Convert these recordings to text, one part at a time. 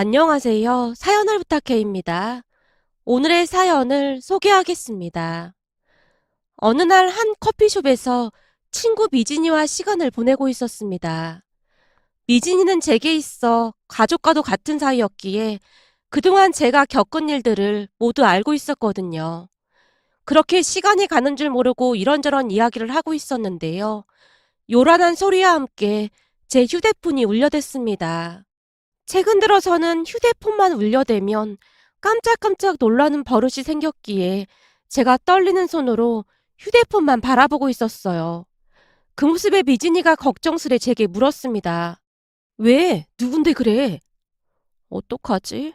안녕하세요. 사연을 부탁해입니다. 오늘의 사연을 소개하겠습니다. 어느 날 한 커피숍에서 친구 미진이와 시간을 보내고 있었습니다. 미진이는 제게 있어 가족과도 같은 사이였기에 그동안 제가 겪은 일들을 모두 알고 있었거든요. 그렇게 시간이 가는 줄 모르고 이런저런 이야기를 하고 있었는데요. 요란한 소리와 함께 제 휴대폰이 울려댔습니다. 최근 들어서는 휴대폰만 울려대면 깜짝깜짝 놀라는 버릇이 생겼기에 제가 떨리는 손으로 휴대폰만 바라보고 있었어요. 그 모습에 미진이가 걱정스레 제게 물었습니다. 왜? 누군데 그래? 어떡하지?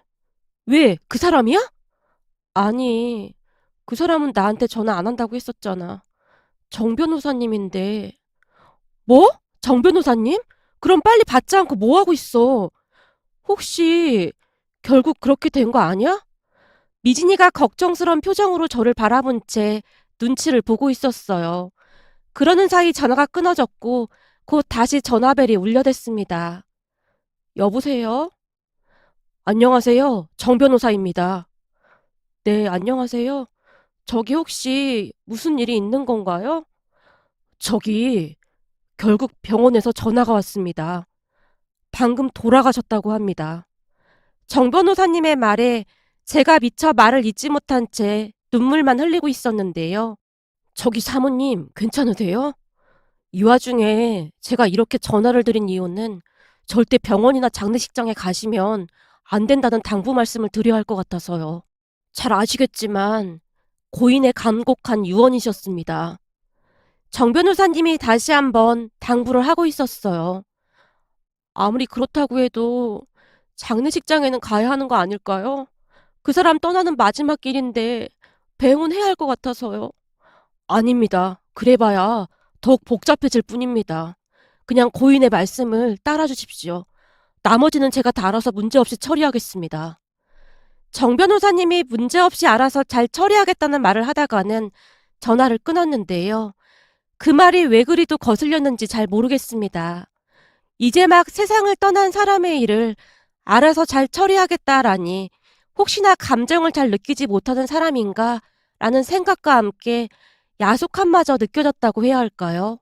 왜? 그 사람이야? 아니, 그 사람은 나한테 전화 안 한다고 했었잖아. 정 변호사님인데. 뭐? 정 변호사님? 그럼 빨리 받지 않고 뭐 하고 있어? 혹시 결국 그렇게 된 거 아니야? 미진이가 걱정스런 표정으로 저를 바라본 채 눈치를 보고 있었어요. 그러는 사이 전화가 끊어졌고 곧 다시 전화벨이 울려댔습니다. 여보세요? 안녕하세요. 정 변호사입니다. 네, 안녕하세요. 저기 혹시 무슨 일이 있는 건가요? 저기 결국 병원에서 전화가 왔습니다. 방금 돌아가셨다고 합니다. 정 변호사님의 말에 제가 미처 말을 잇지 못한 채 눈물만 흘리고 있었는데요. 저기 사모님, 괜찮으세요? 이 와중에 제가 이렇게 전화를 드린 이유는 절대 병원이나 장례식장에 가시면 안 된다는 당부 말씀을 드려야 할 것 같아서요. 잘 아시겠지만 고인의 간곡한 유언이셨습니다. 정 변호사님이 다시 한번 당부를 하고 있었어요. 아무리 그렇다고 해도 장례식장에는 가야 하는 거 아닐까요? 그 사람 떠나는 마지막 길인데 배웅해야 할 것 같아서요. 아닙니다. 그래봐야 더욱 복잡해질 뿐입니다. 그냥 고인의 말씀을 따라 주십시오. 나머지는 제가 다 알아서 문제없이 처리하겠습니다. 정 변호사님이 문제없이 알아서 잘 처리하겠다는 말을 하다가는 전화를 끊었는데요. 그 말이 왜 그리도 거슬렸는지 잘 모르겠습니다. 이제 막 세상을 떠난 사람의 일을 알아서 잘 처리하겠다라니 혹시나 감정을 잘 느끼지 못하는 사람인가 라는 생각과 함께 야속함마저 느껴졌다고 해야 할까요?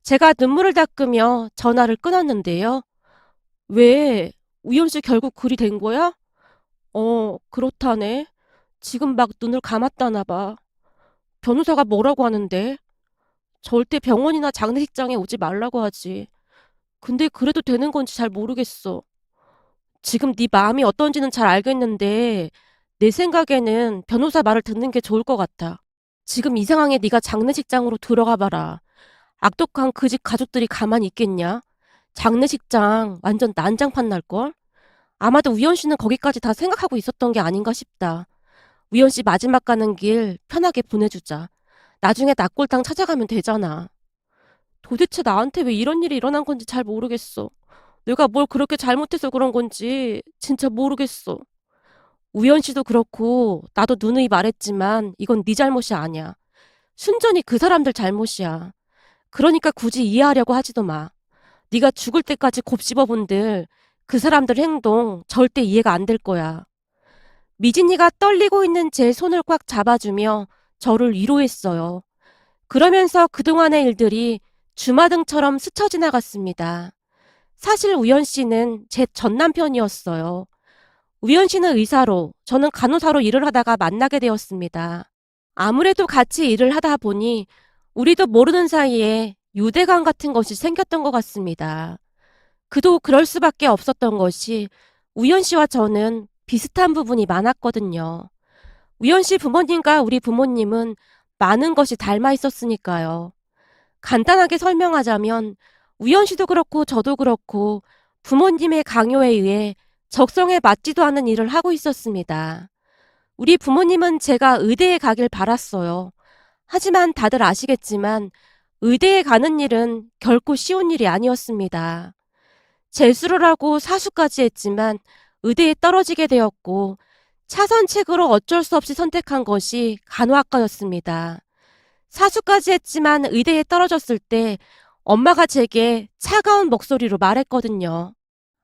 제가 눈물을 닦으며 전화를 끊었는데요. 왜? 우연 씨 결국 그리 된 거야? 그렇다네. 지금 막 눈을 감았다나 봐. 변호사가 뭐라고 하는데? 절대 병원이나 장례식장에 오지 말라고 하지. 근데 그래도 되는 건지 잘 모르겠어. 지금 네 마음이 어떤지는 잘 알겠는데 내 생각에는 변호사 말을 듣는 게 좋을 것 같아. 지금 이 상황에 네가 장례식장으로 들어가 봐라. 악독한 그 집 가족들이 가만히 있겠냐? 장례식장 완전 난장판 날걸? 아마도 우연 씨는 거기까지 다 생각하고 있었던 게 아닌가 싶다. 우연 씨 마지막 가는 길 편하게 보내주자. 나중에 낙골당 찾아가면 되잖아. 도대체 나한테 왜 이런 일이 일어난 건지 잘 모르겠어. 내가 뭘 그렇게 잘못해서 그런 건지 진짜 모르겠어. 우연 씨도 그렇고 나도 누누이 말했지만 이건 네 잘못이 아니야. 순전히 그 사람들 잘못이야. 그러니까 굳이 이해하려고 하지도 마. 네가 죽을 때까지 곱씹어본들 그 사람들 행동 절대 이해가 안 될 거야. 미진이가 떨리고 있는 제 손을 꽉 잡아주며 저를 위로했어요. 그러면서 그동안의 일들이 주마등처럼 스쳐 지나갔습니다. 사실 우연 씨는 제 전 남편이었어요. 우연 씨는 의사로, 저는 간호사로 일을 하다가 만나게 되었습니다. 아무래도 같이 일을 하다 보니 우리도 모르는 사이에 유대감 같은 것이 생겼던 것 같습니다. 그도 그럴 수밖에 없었던 것이 우연 씨와 저는 비슷한 부분이 많았거든요. 우연 씨 부모님과 우리 부모님은 많은 것이 닮아 있었으니까요. 간단하게 설명하자면 우연 씨도 그렇고 저도 그렇고 부모님의 강요에 의해 적성에 맞지도 않은 일을 하고 있었습니다. 우리 부모님은 제가 의대에 가길 바랐어요. 하지만 다들 아시겠지만 의대에 가는 일은 결코 쉬운 일이 아니었습니다. 재수를 하고 사수까지 했지만 의대에 떨어지게 되었고 차선책으로 어쩔 수 없이 선택한 것이 간호학과였습니다. 사수까지 했지만 의대에 떨어졌을 때 엄마가 제게 차가운 목소리로 말했거든요.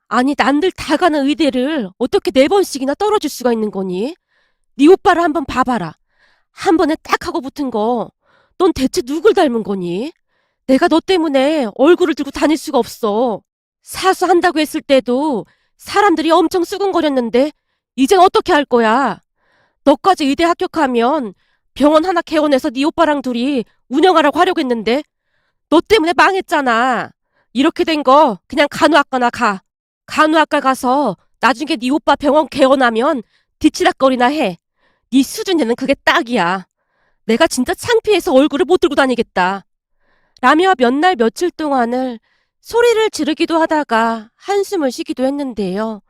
아니, 남들 다 가는 의대를 어떻게 4번씩이나 떨어질 수가 있는 거니? 네 오빠를 한번 봐봐라. 한 번에 딱 하고 붙은 거. 넌 대체 누굴 닮은 거니? 내가 너 때문에 얼굴을 들고 다닐 수가 없어. 사수한다고 했을 때도 사람들이 엄청 수근거렸는데 이젠 어떻게 할 거야? 너까지 의대 합격하면 병원 하나 개원해서 네 오빠랑 둘이 운영하라고 하려고 했는데 너 때문에 망했잖아. 이렇게 된 거 그냥 간호학과나 가. 간호학과 가서 나중에 네 오빠 병원 개원하면 뒤치락거리나 해. 네 수준에는 그게 딱이야. 내가 진짜 창피해서 얼굴을 못 들고 다니겠다. 라며 몇 날 며칠 동안을 소리를 지르기도 하다가 한숨을 쉬기도 했는데요.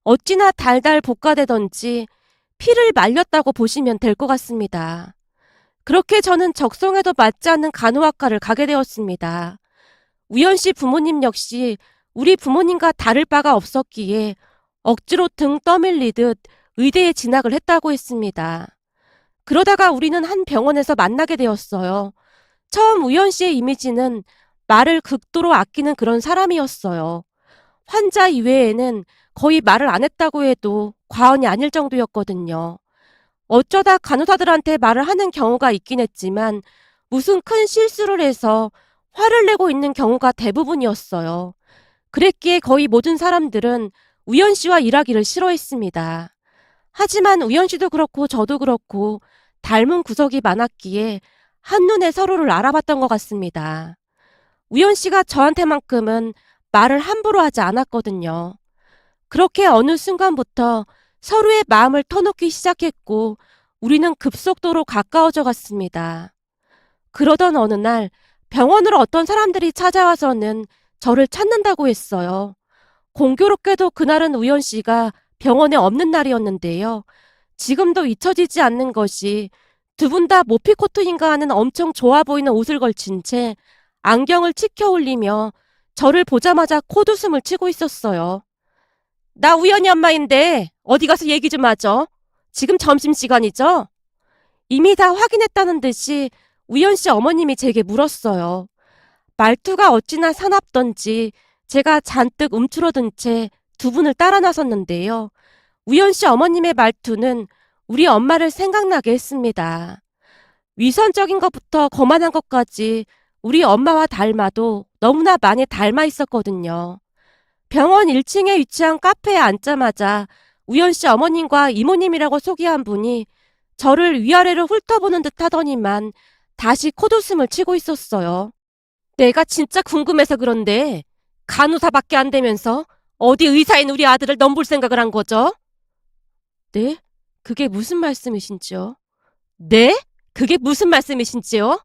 어찌나 달달 볶아대던지 피를 말렸다고 보시면 될 것 같습니다. 그렇게 저는 적성에도 맞지 않는 간호학과를 가게 되었습니다. 우연 씨 부모님 역시 우리 부모님과 다를 바가 없었기에 억지로 등 떠밀리듯 의대에 진학을 했다고 했습니다. 그러다가 우리는 한 병원에서 만나게 되었어요. 처음 우연 씨의 이미지는 말을 극도로 아끼는 그런 사람이었어요. 환자 이외에는 거의 말을 안 했다고 해도 과언이 아닐 정도였거든요. 어쩌다 간호사들한테 말을 하는 경우가 있긴 했지만 무슨 큰 실수를 해서 화를 내고 있는 경우가 대부분이었어요. 그랬기에 거의 모든 사람들은 우연 씨와 일하기를 싫어했습니다. 하지만 우연 씨도 그렇고 저도 그렇고 닮은 구석이 많았기에 한눈에 서로를 알아봤던 것 같습니다. 우연 씨가 저한테만큼은 말을 함부로 하지 않았거든요. 그렇게 어느 순간부터 서로의 마음을 터놓기 시작했고 우리는 급속도로 가까워져 갔습니다. 그러던 어느 날 병원으로 어떤 사람들이 찾아와서는 저를 찾는다고 했어요. 공교롭게도 그날은 우연 씨가 병원에 없는 날이었는데요. 지금도 잊혀지지 않는 것이 두 분 다 모피코트인가 하는 엄청 좋아 보이는 옷을 걸친 채 안경을 치켜 올리며 저를 보자마자 콧웃음을 치고 있었어요. 나 우연히 엄마인데 어디 가서 얘기 좀 하죠. 지금 점심시간이죠? 이미 다 확인했다는 듯이 우연 씨 어머님이 제게 물었어요. 말투가 어찌나 사납던지 제가 잔뜩 움츠러든 채 두 분을 따라 나섰는데요. 우연 씨 어머님의 말투는 우리 엄마를 생각나게 했습니다. 위선적인 것부터 거만한 것까지 우리 엄마와 닮아도 너무나 많이 닮아 있었거든요. 병원 1층에 위치한 카페에 앉자마자 우연 씨 어머님과 이모님이라고 소개한 분이 저를 위아래로 훑어보는 듯 하더니만 다시 콧웃음을 치고 있었어요. 내가 진짜 궁금해서 그런데 간호사밖에 안 되면서 어디 의사인 우리 아들을 넘볼 생각을 한 거죠? 네? 그게 무슨 말씀이신지요? 네? 그게 무슨 말씀이신지요?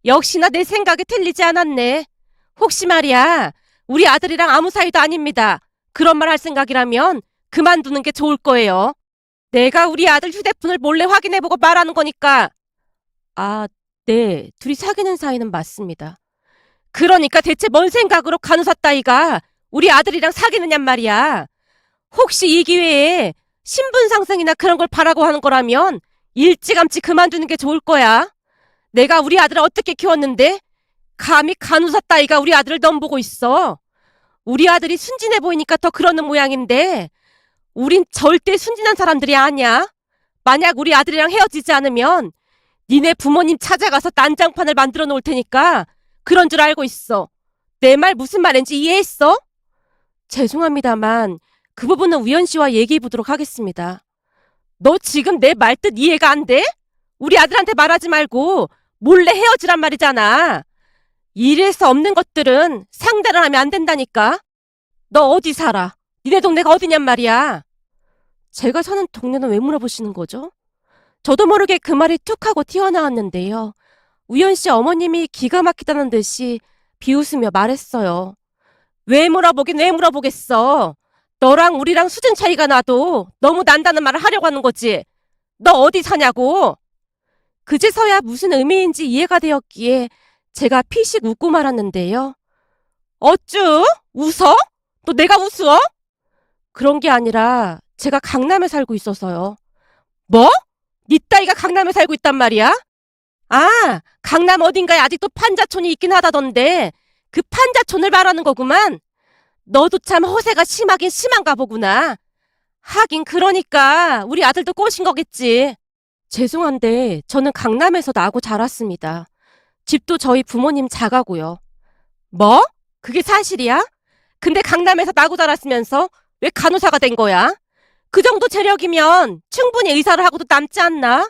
역시나 내 생각이 틀리지 않았네. 혹시 말이야, 우리 아들이랑 아무 사이도 아닙니다. 그런 말 할 생각이라면 그만두는 게 좋을 거예요. 내가 우리 아들 휴대폰을 몰래 확인해보고 말하는 거니까. 아, 네. 둘이 사귀는 사이는 맞습니다. 그러니까 대체 뭔 생각으로 간호사 따위가 우리 아들이랑 사귀느냔 말이야. 혹시 이 기회에 신분 상승이나 그런 걸 바라고 하는 거라면 일찌감치 그만두는 게 좋을 거야. 내가 우리 아들을 어떻게 키웠는데 감히 간호사 따위가 우리 아들을 넘보고 있어. 우리 아들이 순진해 보이니까 더 그러는 모양인데 우린 절대 순진한 사람들이 아니야. 만약 우리 아들이랑 헤어지지 않으면 니네 부모님 찾아가서 난장판을 만들어 놓을 테니까 그런 줄 알고 있어. 내 말 무슨 말인지 이해했어? 죄송합니다만 그 부분은 우연 씨와 얘기해 보도록 하겠습니다. 너 지금 내 말뜻 이해가 안 돼? 우리 아들한테 말하지 말고 몰래 헤어지란 말이잖아. 이래서 없는 것들은 상대를 하면 안 된다니까. 너 어디 살아? 니네 동네가 어디냔 말이야. 제가 사는 동네는 왜 물어보시는 거죠? 저도 모르게 그 말이 툭 하고 튀어나왔는데요. 우연 씨 어머님이 기가 막히다는 듯이 비웃으며 말했어요. 왜 물어보긴 왜 물어보겠어. 너랑 우리랑 수준 차이가 나도 너무 난다는 말을 하려고 하는 거지. 너 어디 사냐고. 그제서야 무슨 의미인지 이해가 되었기에 제가 피식 웃고 말았는데요. 어쭈? 웃어? 너 내가 우스워? 그런 게 아니라 제가 강남에 살고 있어서요. 뭐? 니 따위가 강남에 살고 있단 말이야? 아, 강남 어딘가에 아직도 판자촌이 있긴 하다던데 그 판자촌을 말하는 거구만. 너도 참 허세가 심하긴 심한가 보구나. 하긴 그러니까 우리 아들도 꼬신 거겠지. 죄송한데 저는 강남에서 나고 자랐습니다. 집도 저희 부모님 자가고요. 뭐? 그게 사실이야? 근데 강남에서 나고 자랐으면서 왜 간호사가 된 거야? 그 정도 재력이면 충분히 의사를 하고도 남지 않나?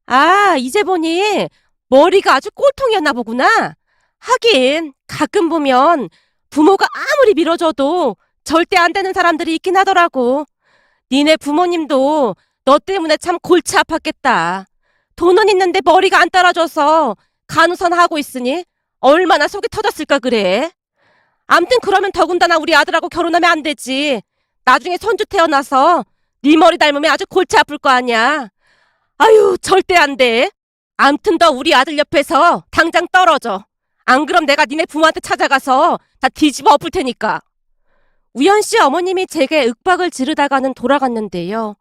아, 이제 보니 머리가 아주 꼴통이었나 보구나. 하긴 가끔 보면 부모가 아무리 밀어줘도 절대 안 되는 사람들이 있긴 하더라고. 니네 부모님도 너 때문에 참 골치 아팠겠다. 돈은 있는데 머리가 안 따라줘서 간호사나 하고 있으니 얼마나 속이 터졌을까 그래. 암튼 그러면 더군다나 우리 아들하고 결혼하면 안 되지. 나중에 손주 태어나서 네 머리 닮으면 아주 골치 아플 거 아니야. 아유, 절대 안 돼. 암튼 너 우리 아들 옆에서 당장 떨어져. 안 그럼 내가 니네 부모한테 찾아가서 다 뒤집어 엎을 테니까. 우연 씨 어머님이 제게 윽박을 지르다가는 돌아갔는데요.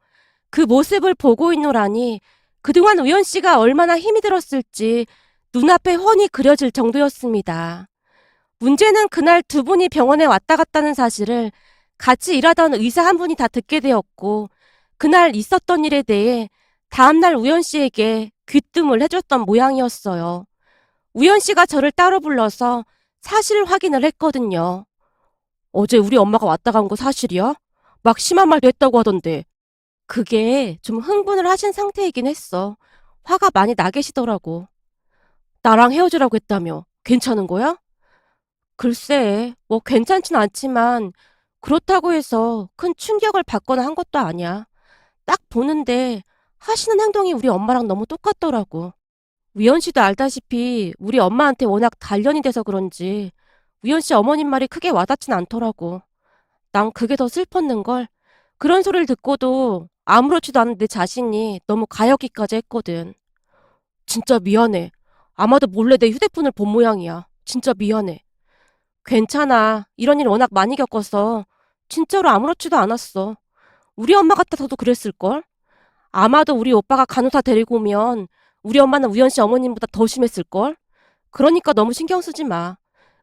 그 모습을 보고 있노라니 그동안 우연 씨가 얼마나 힘이 들었을지 눈앞에 훤히 그려질 정도였습니다. 문제는 그날 두 분이 병원에 왔다 갔다는 사실을 같이 일하던 의사 한 분이 다 듣게 되었고, 그날 있었던 일에 대해 다음날 우연 씨에게 귀뜸을 해줬던 모양이었어요. 우연 씨가 저를 따로 불러서 사실 확인을 했거든요. 어제 우리 엄마가 왔다 간 거 사실이야? 막 심한 말도 했다고 하던데. 그게 좀 흥분을 하신 상태이긴 했어. 화가 많이 나 계시더라고. 나랑 헤어지라고 했다며. 괜찮은 거야? 글쎄, 뭐 괜찮진 않지만 그렇다고 해서 큰 충격을 받거나 한 것도 아니야. 딱 보는데 하시는 행동이 우리 엄마랑 너무 똑같더라고. 위원 씨도 알다시피 우리 엄마한테 워낙 단련이 돼서 그런지 위원 씨 어머님 말이 크게 와닿진 않더라고. 난 그게 더 슬펐는걸. 그런 소리를 듣고도 아무렇지도 않은 내 자신이 너무 가엾기까지 했거든. 진짜 미안해. 아마도 몰래 내 휴대폰을 본 모양이야. 진짜 미안해. 괜찮아. 이런 일 워낙 많이 겪어서 진짜로 아무렇지도 않았어. 우리 엄마 같아서도 그랬을걸? 아마도 우리 오빠가 간호사 데리고 오면 우리 엄마는 우연 씨 어머님보다 더 심했을걸? 그러니까 너무 신경 쓰지 마.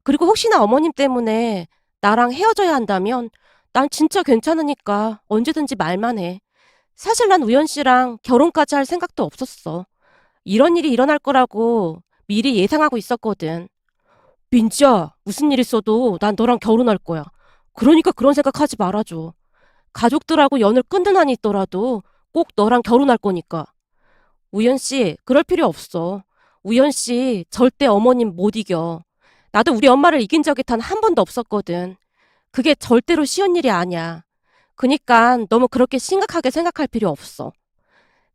그리고 혹시나 어머님 때문에 나랑 헤어져야 한다면 난 진짜 괜찮으니까 언제든지 말만 해. 사실 난 우연 씨랑 결혼까지 할 생각도 없었어. 이런 일이 일어날 거라고 미리 예상하고 있었거든. 민지야, 무슨 일 있어도 난 너랑 결혼할 거야. 그러니까 그런 생각하지 말아줘. 가족들하고 연을 끊는 한이 있더라도 꼭 너랑 결혼할 거니까. 우연 씨, 그럴 필요 없어. 우연 씨, 절대 어머님 못 이겨. 나도 우리 엄마를 이긴 적이 단 한 번도 없었거든. 그게 절대로 쉬운 일이 아니야. 그니까 너무 그렇게 심각하게 생각할 필요 없어.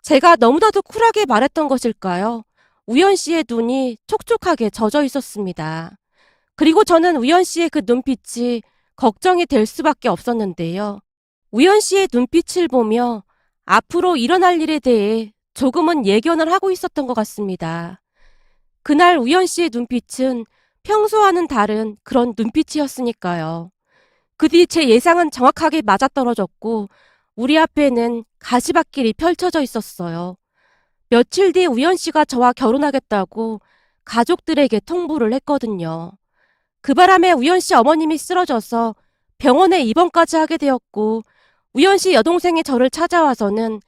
제가 너무나도 쿨하게 말했던 것일까요? 우연 씨의 눈이 촉촉하게 젖어 있었습니다. 그리고 저는 우연 씨의 그 눈빛이 걱정이 될 수밖에 없었는데요. 우연 씨의 눈빛을 보며 앞으로 일어날 일에 대해 조금은 예견을 하고 있었던 것 같습니다. 그날 우연 씨의 눈빛은 평소와는 다른 그런 눈빛이었으니까요. 그 뒤 제 예상은 정확하게 맞아떨어졌고 우리 앞에는 가시밭길이 펼쳐져 있었어요. 며칠 뒤 우연 씨가 저와 결혼하겠다고 가족들에게 통보를 했거든요. 그 바람에 우연 씨 어머님이 쓰러져서 병원에 입원까지 하게 되었고 우연 씨 여동생이 저를 찾아와서는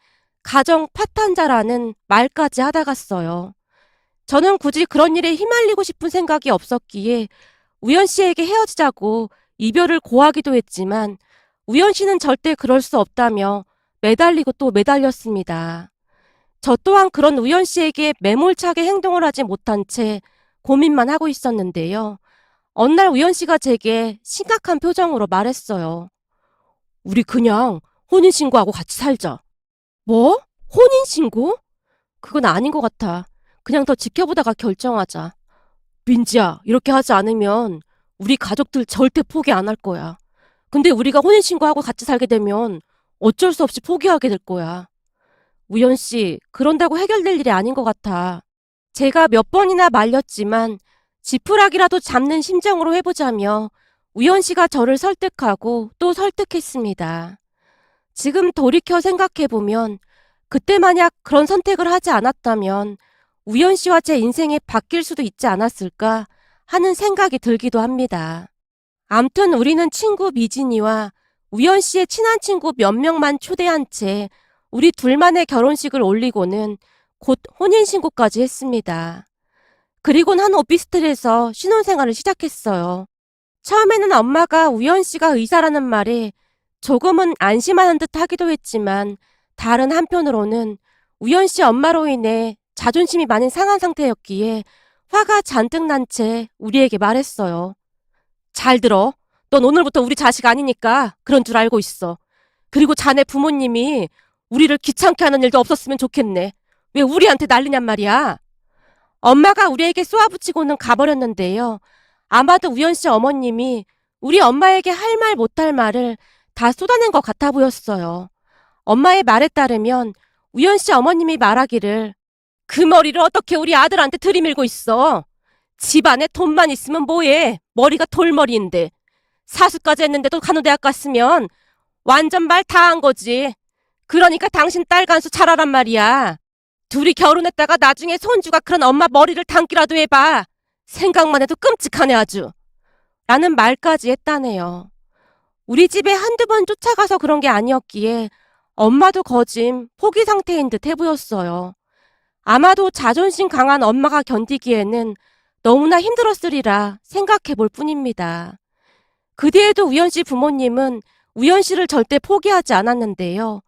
가정 파탄자라는 말까지 하다 갔어요. 저는 굳이 그런 일에 휘말리고 싶은 생각이 없었기에 우연 씨에게 헤어지자고 이별을 고하기도 했지만 우연 씨는 절대 그럴 수 없다며 매달리고 또 매달렸습니다. 저 또한 그런 우연 씨에게 매몰차게 행동을 하지 못한 채 고민만 하고 있었는데요. 어느 날 우연 씨가 제게 심각한 표정으로 말했어요. 우리 그냥 혼인신고하고 같이 살자. 뭐? 혼인신고? 그건 아닌 것 같아. 그냥 더 지켜보다가 결정하자. 민지야, 이렇게 하지 않으면 우리 가족들 절대 포기 안 할 거야. 근데 우리가 혼인신고하고 같이 살게 되면 어쩔 수 없이 포기하게 될 거야. 우연 씨, 그런다고 해결될 일이 아닌 것 같아. 제가 몇 번이나 말렸지만 지푸라기라도 잡는 심정으로 해보자며 우연 씨가 저를 설득하고 또 설득했습니다. 지금 돌이켜 생각해보면 그때 만약 그런 선택을 하지 않았다면 우연 씨와 제 인생이 바뀔 수도 있지 않았을까 하는 생각이 들기도 합니다. 암튼 우리는 친구 미진이와 우연 씨의 친한 친구 몇 명만 초대한 채 우리 둘만의 결혼식을 올리고는 곧 혼인신고까지 했습니다. 그리곤 한 오피스텔에서 신혼생활을 시작했어요. 처음에는 엄마가 우연 씨가 의사라는 말에 조금은 안심하는 듯 하기도 했지만 다른 한편으로는 우연 씨 엄마로 인해 자존심이 많이 상한 상태였기에 화가 잔뜩 난 채 우리에게 말했어요. 잘 들어. 넌 오늘부터 우리 자식 아니니까 그런 줄 알고 있어. 그리고 자네 부모님이 우리를 귀찮게 하는 일도 없었으면 좋겠네. 왜 우리한테 난리냔 말이야. 엄마가 우리에게 쏘아붙이고는 가버렸는데요. 아마도 우연 씨 어머님이 우리 엄마에게 할 말 못할 말을 다 쏟아낸 것 같아 보였어요. 엄마의 말에 따르면 우연 씨 어머님이 말하기를 그 머리를 어떻게 우리 아들한테 들이밀고 있어. 집안에 돈만 있으면 뭐해. 머리가 돌머리인데. 사수까지 했는데도 간호대학 갔으면 완전 말 다 한 거지. 그러니까 당신 딸 간수 잘하란 말이야. 둘이 결혼했다가 나중에 손주가 그런 엄마 머리를 담기라도 해봐. 생각만 해도 끔찍하네 아주. 라는 말까지 했다네요. 우리 집에 한두 번 쫓아가서 그런 게 아니었기에 엄마도 거짐 포기 상태인 듯 해보였어요. 아마도 자존심 강한 엄마가 견디기에는 너무나 힘들었으리라 생각해 볼 뿐입니다. 그 뒤에도 우연 씨 부모님은 우연 씨를 절대 포기하지 않았는데요.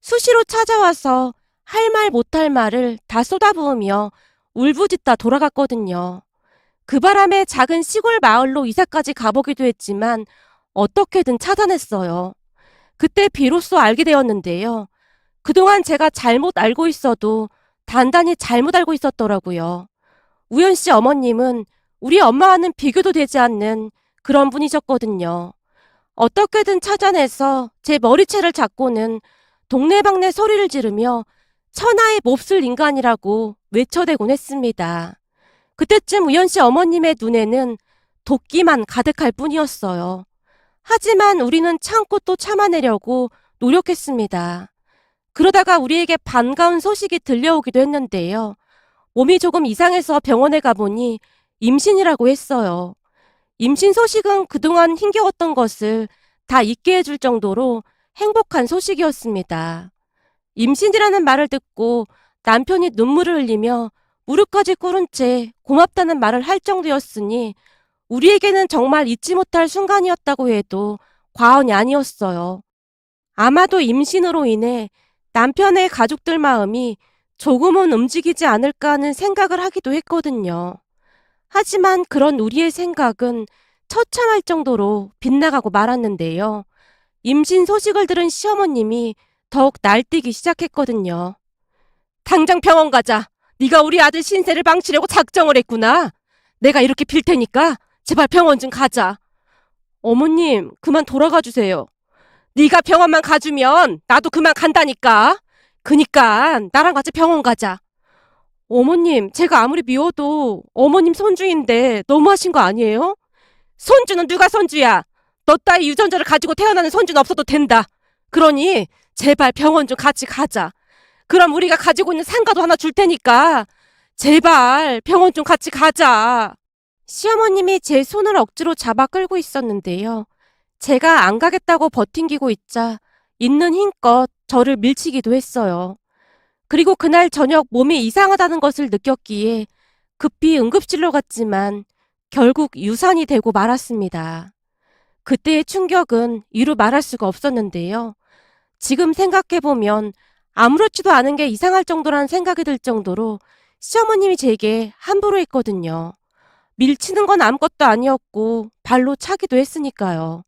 수시로 찾아와서 할 말 못할 말을 다 쏟아부으며 울부짖다 돌아갔거든요. 그 바람에 작은 시골 마을로 이사까지 가보기도 했지만 어떻게든 찾아냈어요. 그때 비로소 알게 되었는데요. 그동안 제가 잘못 알고 있어도 단단히 잘못 알고 있었더라고요. 우연 씨 어머님은 우리 엄마와는 비교도 되지 않는 그런 분이셨거든요. 어떻게든 찾아내서 제 머리채를 잡고는 동네방네 소리를 지르며 천하의 몹쓸 인간이라고 외쳐대곤 했습니다. 그때쯤 우연 씨 어머님의 눈에는 도끼만 가득할 뿐이었어요. 하지만 우리는 참고 또 참아내려고 노력했습니다. 그러다가 우리에게 반가운 소식이 들려오기도 했는데요. 몸이 조금 이상해서 병원에 가보니 임신이라고 했어요. 임신 소식은 그동안 힘겨웠던 것을 다 잊게 해줄 정도로 행복한 소식이었습니다. 임신이라는 말을 듣고 남편이 눈물을 흘리며 무릎까지 꿇은 채 고맙다는 말을 할 정도였으니 우리에게는 정말 잊지 못할 순간이었다고 해도 과언이 아니었어요. 아마도 임신으로 인해 남편의 가족들 마음이 조금은 움직이지 않을까 하는 생각을 하기도 했거든요. 하지만 그런 우리의 생각은 처참할 정도로 빗나가고 말았는데요. 임신 소식을 들은 시어머님이 더욱 날뛰기 시작했거든요. 당장 병원 가자. 네가 우리 아들 신세를 망치려고 작정을 했구나. 내가 이렇게 빌 테니까 제발 병원 좀 가자. 어머님, 그만 돌아가 주세요. 네가 병원만 가주면 나도 그만 간다니까. 그니까 나랑 같이 병원 가자. 어머님, 제가 아무리 미워도 어머님 손주인데 너무하신 거 아니에요? 손주는 누가 손주야? 너 따위 유전자를 가지고 태어나는 손주는 없어도 된다. 그러니 제발 병원 좀 같이 가자. 그럼 우리가 가지고 있는 상가도 하나 줄 테니까 제발 병원 좀 같이 가자. 시어머님이 제 손을 억지로 잡아 끌고 있었는데요. 제가 안 가겠다고 버팅기고 있자 있는 힘껏 저를 밀치기도 했어요. 그리고 그날 저녁 몸이 이상하다는 것을 느꼈기에 급히 응급실로 갔지만 결국 유산이 되고 말았습니다. 그때의 충격은 이루 말할 수가 없었는데요. 지금 생각해보면 아무렇지도 않은 게 이상할 정도라는 생각이 들 정도로 시어머님이 제게 함부로 했거든요. 밀치는 건 아무것도 아니었고 발로 차기도 했으니까요.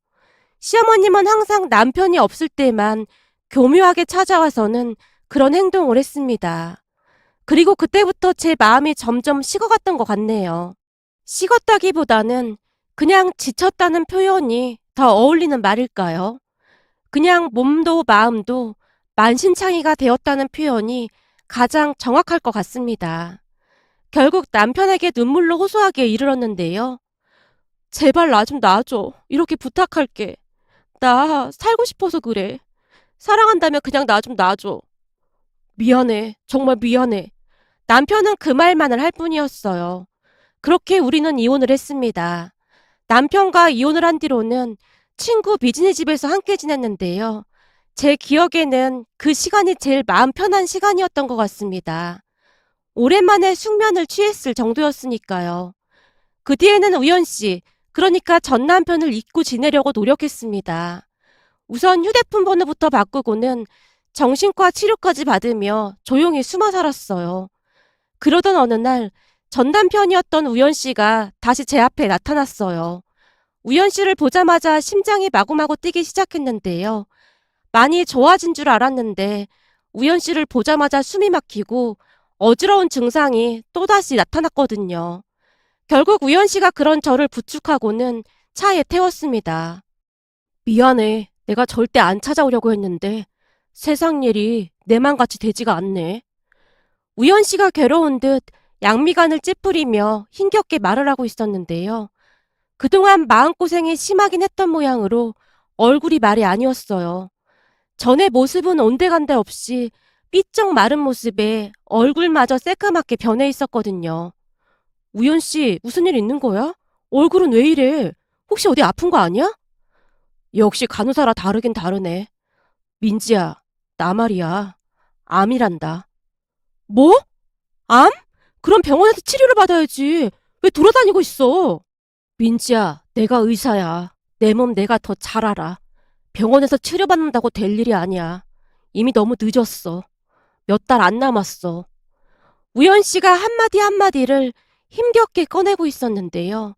시어머님은 항상 남편이 없을 때만 교묘하게 찾아와서는 그런 행동을 했습니다. 그리고 그때부터 제 마음이 점점 식어갔던 것 같네요. 식었다기보다는 그냥 지쳤다는 표현이 더 어울리는 말일까요? 그냥 몸도 마음도 만신창이가 되었다는 표현이 가장 정확할 것 같습니다. 결국 남편에게 눈물로 호소하기에 이르렀는데요. 제발 나 좀 놔줘. 이렇게 부탁할게. 나 살고 싶어서 그래. 사랑한다면 그냥 나 좀 놔줘. 미안해. 정말 미안해. 남편은 그 말만을 할 뿐이었어요. 그렇게 우리는 이혼을 했습니다. 남편과 이혼을 한 뒤로는 친구 미진이 집에서 함께 지냈는데요. 제 기억에는 그 시간이 제일 마음 편한 시간이었던 것 같습니다. 오랜만에 숙면을 취했을 정도였으니까요. 그 뒤에는 우연 씨, 그러니까 전 남편을 잊고 지내려고 노력했습니다. 우선 휴대폰 번호부터 바꾸고는 정신과 치료까지 받으며 조용히 숨어 살았어요. 그러던 어느 날 전 남편이었던 우연 씨가 다시 제 앞에 나타났어요. 우연 씨를 보자마자 심장이 마구마구 뛰기 시작했는데요. 많이 좋아진 줄 알았는데 우연 씨를 보자마자 숨이 막히고 어지러운 증상이 또다시 나타났거든요. 결국 우연 씨가 그런 저를 부축하고는 차에 태웠습니다. 미안해. 내가 절대 안 찾아오려고 했는데 세상 일이 내 맘같이 되지가 않네. 우연 씨가 괴로운 듯 양미간을 찌푸리며 힘겹게 말을 하고 있었는데요. 그동안 마음고생이 심하긴 했던 모양으로 얼굴이 말이 아니었어요. 전의 모습은 온데간데 없이 삐쩍 마른 모습에 얼굴마저 새까맣게 변해 있었거든요. 우연 씨, 무슨 일 있는 거야? 얼굴은 왜 이래? 혹시 어디 아픈 거 아니야? 역시 간호사라 다르긴 다르네. 민지야, 나 말이야. 암이란다. 뭐? 암? 그럼 병원에서 치료를 받아야지. 왜 돌아다니고 있어? 민지야, 내가 의사야. 내 몸 내가 더 잘 알아. 병원에서 치료받는다고 될 일이 아니야. 이미 너무 늦었어. 몇 달 안 남았어. 우연 씨가 한마디 한마디를 힘겹게 꺼내고 있었는데요.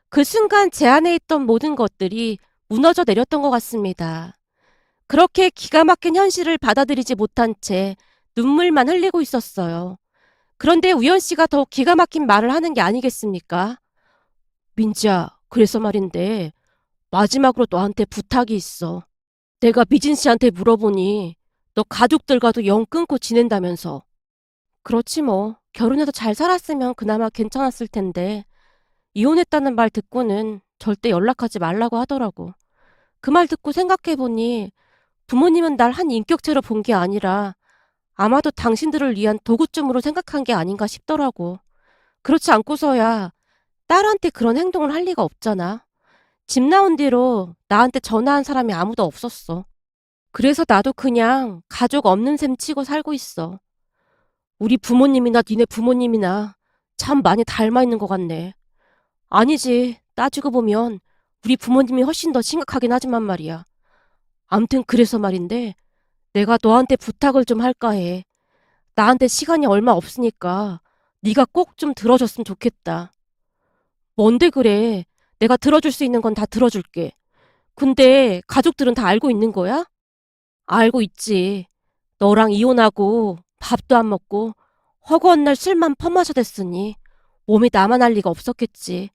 그 순간 제 안에 있던 모든 것들이 무너져 내렸던 것 같습니다. 그렇게 기가 막힌 현실을 받아들이지 못한 채 눈물만 흘리고 있었어요. 그런데 우연 씨가 더 기가 막힌 말을 하는 게 아니겠습니까? 민지야, 그래서 말인데 마지막으로 너한테 부탁이 있어. 내가 미진 씨한테 물어보니 너 가족들과도 영 끊고 지낸다면서. 그렇지 뭐. 결혼해서 잘 살았으면 그나마 괜찮았을 텐데 이혼했다는 말 듣고는 절대 연락하지 말라고 하더라고. 그 말 듣고 생각해보니 부모님은 날 한 인격체로 본 게 아니라 아마도 당신들을 위한 도구쯤으로 생각한 게 아닌가 싶더라고. 그렇지 않고서야 딸한테 그런 행동을 할 리가 없잖아. 집 나온 뒤로 나한테 전화한 사람이 아무도 없었어. 그래서 나도 그냥 가족 없는 셈 치고 살고 있어. 우리 부모님이나 니네 부모님이나 참 많이 닮아 있는 것 같네. 아니지. 따지고 보면 우리 부모님이 훨씬 더 심각하긴 하지만 말이야. 암튼 그래서 말인데 내가 너한테 부탁을 좀 할까 해. 나한테 시간이 얼마 없으니까 네가 꼭 좀 들어줬으면 좋겠다. 뭔데 그래. 내가 들어줄 수 있는 건 다 들어줄게. 근데 가족들은 다 알고 있는 거야? 알고 있지. 너랑 이혼하고 밥도 안 먹고 허구한 날 술만 퍼마셔 댔으니 몸이 나만 할 리가 없었겠지.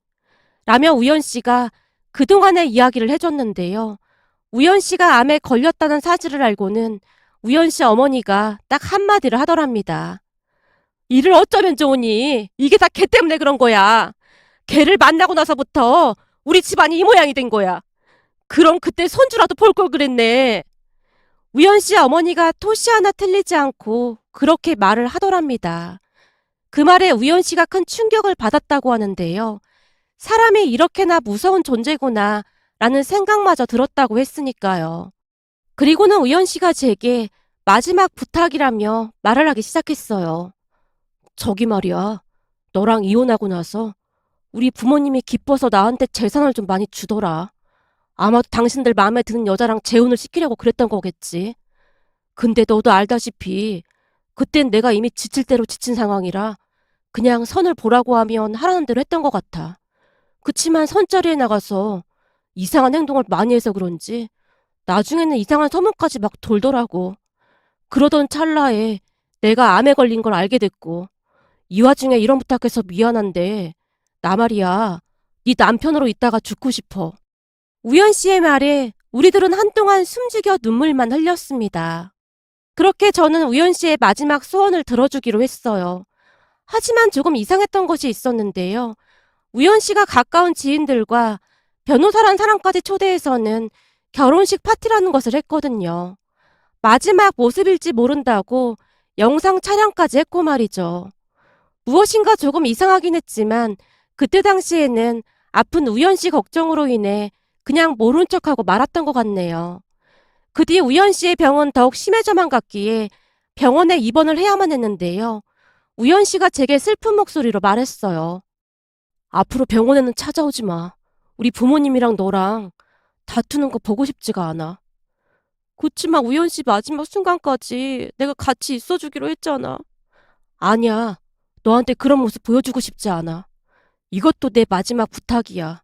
라며 우연 씨가 그동안의 이야기를 해줬는데요. 우연 씨가 암에 걸렸다는 사실을 알고는 우연 씨 어머니가 딱 한마디를 하더랍니다. 이를 어쩌면 좋으니 이게 다 걔 때문에 그런 거야. 걔를 만나고 나서부터 우리 집안이 이 모양이 된 거야. 그럼 그때 손주라도 볼 걸 그랬네. 우연 씨 어머니가 토시 하나 틀리지 않고 그렇게 말을 하더랍니다. 그 말에 우연 씨가 큰 충격을 받았다고 하는데요. 사람이 이렇게나 무서운 존재구나 라는 생각마저 들었다고 했으니까요. 그리고는 우연 씨가 제게 마지막 부탁이라며 말을 하기 시작했어요. 저기 말이야, 너랑 이혼하고 나서 우리 부모님이 기뻐서 나한테 재산을 좀 많이 주더라. 아마도 당신들 마음에 드는 여자랑 재혼을 시키려고 그랬던 거겠지. 근데 너도 알다시피 그땐 내가 이미 지칠 대로 지친 상황이라 그냥 선을 보라고 하면 하라는 대로 했던 것 같아. 그치만 선자리에 나가서 이상한 행동을 많이 해서 그런지 나중에는 이상한 소문까지 막 돌더라고. 그러던 찰나에 내가 암에 걸린 걸 알게 됐고 이 와중에 이런 부탁해서 미안한데 나 말이야, 네 남편으로 있다가 죽고 싶어. 우연 씨의 말에 우리들은 한동안 숨죽여 눈물만 흘렸습니다. 그렇게 저는 우연 씨의 마지막 소원을 들어주기로 했어요. 하지만 조금 이상했던 것이 있었는데요. 우연 씨가 가까운 지인들과 변호사란 사람까지 초대해서는 결혼식 파티라는 것을 했거든요. 마지막 모습일지 모른다고 영상 촬영까지 했고 말이죠. 무엇인가 조금 이상하긴 했지만 그때 당시에는 아픈 우연 씨 걱정으로 인해 그냥 모른 척하고 말았던 것 같네요. 그 뒤 우연 씨의 병은 더욱 심해져만 갔기에 병원에 입원을 해야만 했는데요. 우연 씨가 제게 슬픈 목소리로 말했어요. 앞으로 병원에는 찾아오지 마. 우리 부모님이랑 너랑 다투는 거 보고 싶지가 않아. 그치만 우연 씨 마지막 순간까지 내가 같이 있어주기로 했잖아. 아니야. 너한테 그런 모습 보여주고 싶지 않아. 이것도 내 마지막 부탁이야.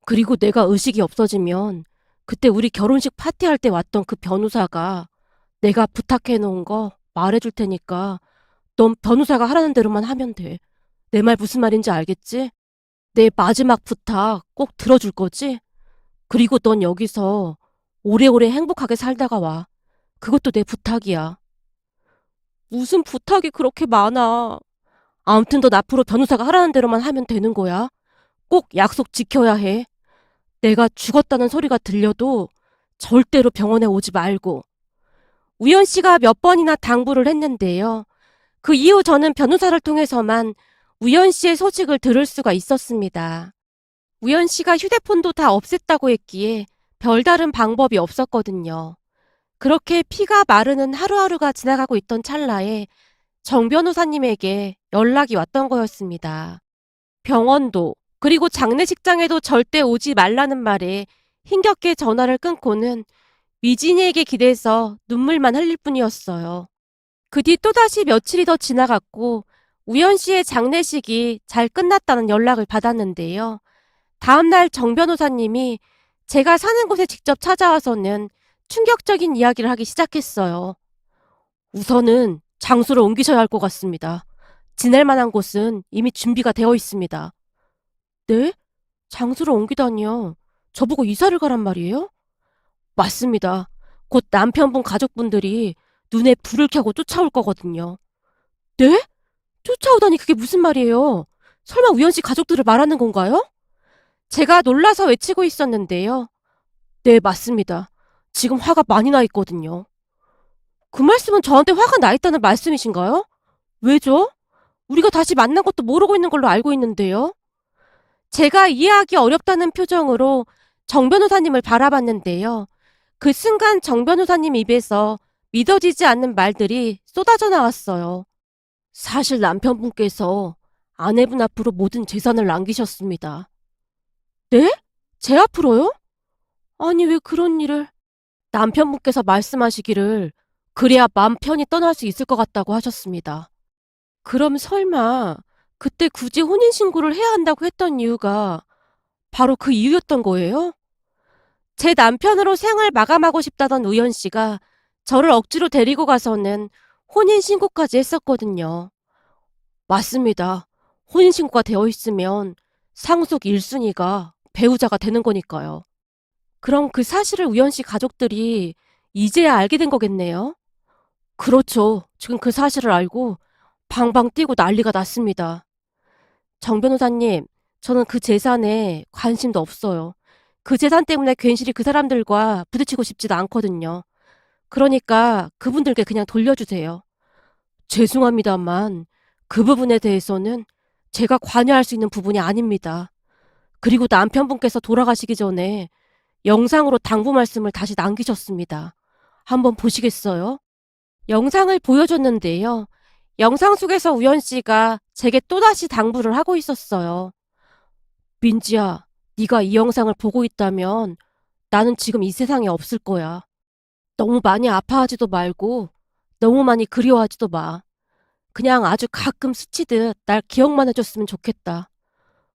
그리고 내가 의식이 없어지면 그때 우리 결혼식 파티할 때 왔던 그 변호사가 내가 부탁해 놓은 거 말해줄 테니까 넌 변호사가 하라는 대로만 하면 돼. 내 말 무슨 말인지 알겠지? 내 마지막 부탁 꼭 들어줄 거지? 그리고 넌 여기서 오래오래 행복하게 살다가 와. 그것도 내 부탁이야. 무슨 부탁이 그렇게 많아. 아무튼 넌 앞으로 변호사가 하라는 대로만 하면 되는 거야. 꼭 약속 지켜야 해. 내가 죽었다는 소리가 들려도 절대로 병원에 오지 말고. 우연 씨가 몇 번이나 당부를 했는데요. 그 이후 저는 변호사를 통해서만 우연 씨의 소식을 들을 수가 있었습니다. 우연 씨가 휴대폰도 다 없앴다고 했기에 별다른 방법이 없었거든요. 그렇게 피가 마르는 하루하루가 지나가고 있던 찰나에 정 변호사님에게 연락이 왔던 거였습니다. 병원도 그리고 장례식장에도 절대 오지 말라는 말에 힘겹게 전화를 끊고는 미진이에게 기대서 눈물만 흘릴 뿐이었어요. 그 뒤 또다시 며칠이 더 지나갔고 우연 씨의 장례식이 잘 끝났다는 연락을 받았는데요. 다음날 정 변호사님이 제가 사는 곳에 직접 찾아와서는 충격적인 이야기를 하기 시작했어요. 우선은 장소를 옮기셔야 할 것 같습니다. 지낼 만한 곳은 이미 준비가 되어 있습니다. 네? 장소를 옮기다니요. 저보고 이사를 가란 말이에요? 맞습니다. 곧 남편분 가족분들이 눈에 불을 켜고 쫓아올 거거든요. 네? 쫓아오다니 그게 무슨 말이에요? 설마 우연 씨 가족들을 말하는 건가요? 제가 놀라서 외치고 있었는데요. 네, 맞습니다. 지금 화가 많이 나 있거든요. 그 말씀은 저한테 화가 나 있다는 말씀이신가요? 왜죠? 우리가 다시 만난 것도 모르고 있는 걸로 알고 있는데요. 제가 이해하기 어렵다는 표정으로 정 변호사님을 바라봤는데요. 그 순간 정 변호사님 입에서 믿어지지 않는 말들이 쏟아져 나왔어요. 사실 남편분께서 아내분 앞으로 모든 재산을 남기셨습니다. 네? 제 앞으로요? 아니 왜 그런 일을... 남편분께서 말씀하시기를 그래야 맘 편히 떠날 수 있을 것 같다고 하셨습니다. 그럼 설마 그때 굳이 혼인신고를 해야 한다고 했던 이유가 바로 그 이유였던 거예요? 제 남편으로 생을 마감하고 싶다던 우연 씨가 저를 억지로 데리고 가서는 혼인신고까지 했었거든요. 맞습니다. 혼인신고가 되어 있으면 상속 1순위가 배우자가 되는 거니까요. 그럼 그 사실을 우연 씨 가족들이 이제야 알게 된 거겠네요? 그렇죠. 지금 그 사실을 알고 방방 뛰고 난리가 났습니다. 정 변호사님, 저는 그 재산에 관심도 없어요. 그 재산 때문에 괜시리 그 사람들과 부딪히고 싶지도 않거든요. 그러니까 그분들께 그냥 돌려주세요. 죄송합니다만 그 부분에 대해서는 제가 관여할 수 있는 부분이 아닙니다. 그리고 남편분께서 돌아가시기 전에 영상으로 당부 말씀을 다시 남기셨습니다. 한번 보시겠어요? 영상을 보여줬는데요. 영상 속에서 우연 씨가 제게 또다시 당부를 하고 있었어요. 민지야, 네가 이 영상을 보고 있다면 나는 지금 이 세상에 없을 거야. 너무 많이 아파하지도 말고 너무 많이 그리워하지도 마. 그냥 아주 가끔 스치듯 날 기억만 해줬으면 좋겠다.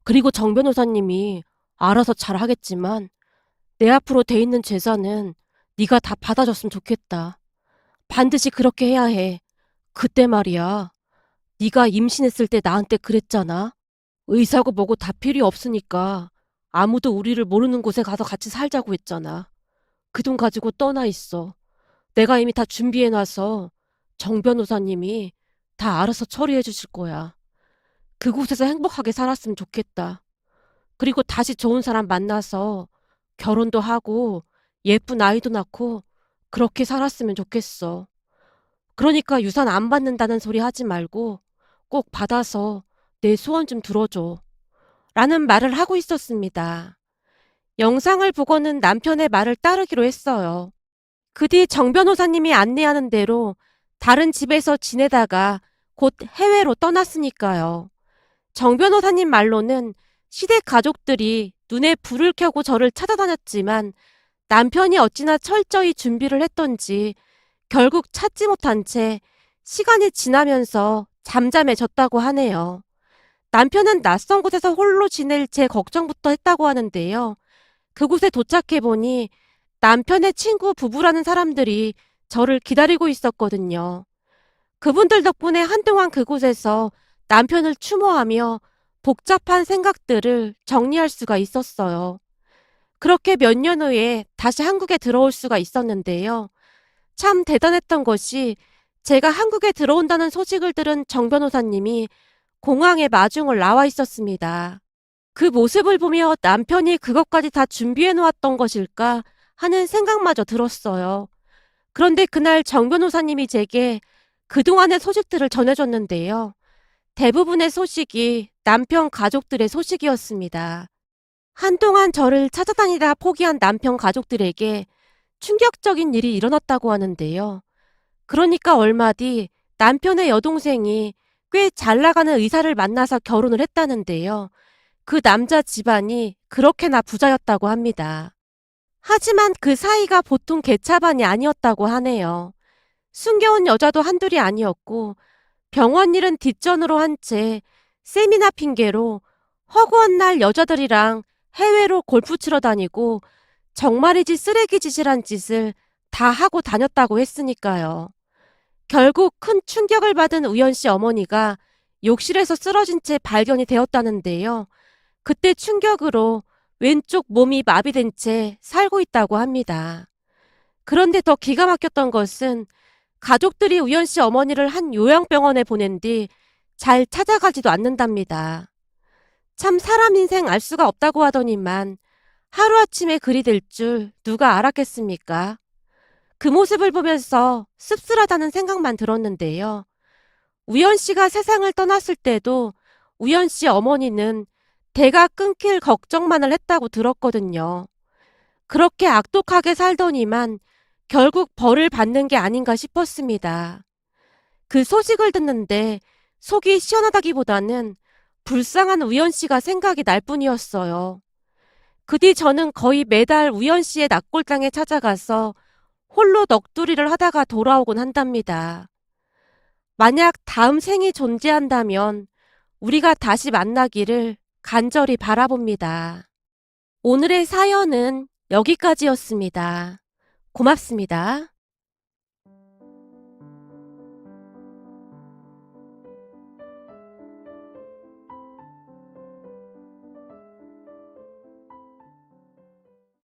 그리고 정 변호사님이 알아서 잘 하겠지만 내 앞으로 돼 있는 재산은 네가 다 받아줬으면 좋겠다. 반드시 그렇게 해야 해. 그때 말이야. 네가 임신했을 때 나한테 그랬잖아. 의사고 뭐고 다 필요 없으니까 아무도 우리를 모르는 곳에 가서 같이 살자고 했잖아. 그 돈 가지고 떠나 있어. 내가 이미 다 준비해놔서 정 변호사님이 다 알아서 처리해 주실 거야. 그곳에서 행복하게 살았으면 좋겠다. 그리고 다시 좋은 사람 만나서 결혼도 하고 예쁜 아이도 낳고 그렇게 살았으면 좋겠어. 그러니까 유산 안 받는다는 소리 하지 말고 꼭 받아서 내 소원 좀 들어줘. 라는 말을 하고 있었습니다. 영상을 보고는 남편의 말을 따르기로 했어요. 그 뒤 정 변호사님이 안내하는 대로 다른 집에서 지내다가 곧 해외로 떠났으니까요. 정 변호사님 말로는 시댁 가족들이 눈에 불을 켜고 저를 찾아다녔지만 남편이 어찌나 철저히 준비를 했던지 결국 찾지 못한 채 시간이 지나면서 잠잠해졌다고 하네요. 남편은 낯선 곳에서 홀로 지낼 제 걱정부터 했다고 하는데요. 그곳에 도착해보니 남편의 친구 부부라는 사람들이 저를 기다리고 있었거든요. 그분들 덕분에 한동안 그곳에서 남편을 추모하며 복잡한 생각들을 정리할 수가 있었어요. 그렇게 몇 년 후에 다시 한국에 들어올 수가 있었는데요. 참 대단했던 것이 제가 한국에 들어온다는 소식을 들은 정 변호사님이 공항에 마중을 나와 있었습니다. 그 모습을 보며 남편이 그것까지 다 준비해 놓았던 것일까 하는 생각마저 들었어요. 그런데 그날 정 변호사님이 제게 그동안의 소식들을 전해줬는데요. 대부분의 소식이 남편 가족들의 소식이었습니다. 한동안 저를 찾아다니다 포기한 남편 가족들에게 충격적인 일이 일어났다고 하는데요. 그러니까 얼마 뒤 남편의 여동생이 꽤 잘 나가는 의사를 만나서 결혼을 했다는데요. 그 남자 집안이 그렇게나 부자였다고 합니다. 하지만 그 사이가 보통 개차반이 아니었다고 하네요. 숨겨온 여자도 한둘이 아니었고 병원 일은 뒷전으로 한 채 세미나 핑계로 허구한 날 여자들이랑 해외로 골프 치러 다니고 정말이지 쓰레기짓이란 짓을 다 하고 다녔다고 했으니까요. 결국 큰 충격을 받은 우연 씨 어머니가 욕실에서 쓰러진 채 발견이 되었다는데요. 그때 충격으로 왼쪽 몸이 마비된 채 살고 있다고 합니다. 그런데 더 기가 막혔던 것은 가족들이 우연 씨 어머니를 한 요양병원에 보낸 뒤 잘 찾아가지도 않는답니다. 참 사람 인생 알 수가 없다고 하더니만 하루아침에 그리 될 줄 누가 알았겠습니까? 그 모습을 보면서 씁쓸하다는 생각만 들었는데요. 우연 씨가 세상을 떠났을 때도 우연 씨 어머니는 대가 끊길 걱정만을 했다고 들었거든요. 그렇게 악독하게 살더니만 결국 벌을 받는 게 아닌가 싶었습니다. 그 소식을 듣는데 속이 시원하다기보다는 불쌍한 우연 씨가 생각이 날 뿐이었어요. 그 뒤 저는 거의 매달 우연 씨의 낙골당에 찾아가서 홀로 넋두리를 하다가 돌아오곤 한답니다. 만약 다음 생이 존재한다면 우리가 다시 만나기를 간절히 바라봅니다. 오늘의 사연은 여기까지였습니다. 고맙습니다.